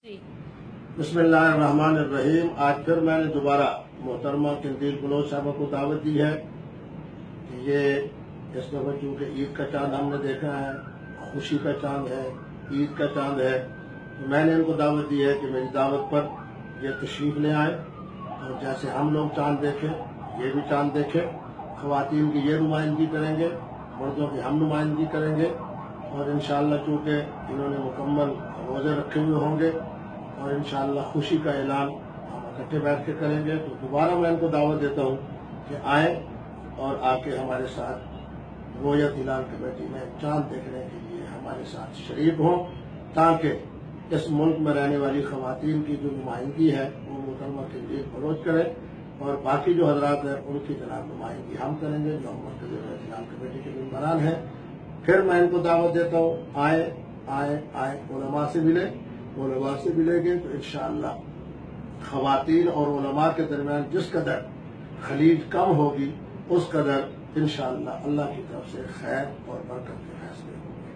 बिस्मिल्लाहिर्रहमानिर्रहीम। आज फिर मैंने दोबारा मोहतरमा किंदील बलोच साहबा को दावत दी है कि ये इस दफा चूँकि ईद का चांद हमने देखा है, खुशी का चांद है, ईद का चांद है, तो मैंने इनको दावत दी है कि मेरी दावत पर ये तशरीफ़ ले आए और जैसे हम लोग चांद देखें ये भी चांद देखें। ख़वातीन की ये नुमाइंदगी करेंगे, मर्दों की हम नुमाइंदगी करेंगे और इंशाअल्लाह चूँकि इन्होंने मुकम्मल रोज़े रखे हुए होंगे और इंशाअल्लाह खुशी का ऐलान हम इकट्ठे बैठ के करेंगे। तो दोबारा मैं इनको दावत देता हूँ कि आए और आके हमारे साथ रोयत हिलाल कमेटी में चांद देखने के लिए हमारे साथ शरीक हों, ताकि इस मुल्क में रहने वाली ख़वातीन की जो नुमाइंदगी है वो मोहतरमा किंदील बलोच करें और बाकी जो हजरात हैं उनकी जनाब नुमाइंदगी हम करेंगे जो मरकज़ी रोयत हिलाल कमेटी के मेंबरान हैं। फिर मैं इनको दावत देता हूँ, आए आए आए उलमा से मिले, उलमा से मिलेंगे तो इंशाअल्लाह ख़वातीन और उलमा के दरमियान जिस कदर खलीज कम होगी उस कदर इंशाअल्लाह अल्लाह की तरफ से खैर और बरकत के फैसले होंगे।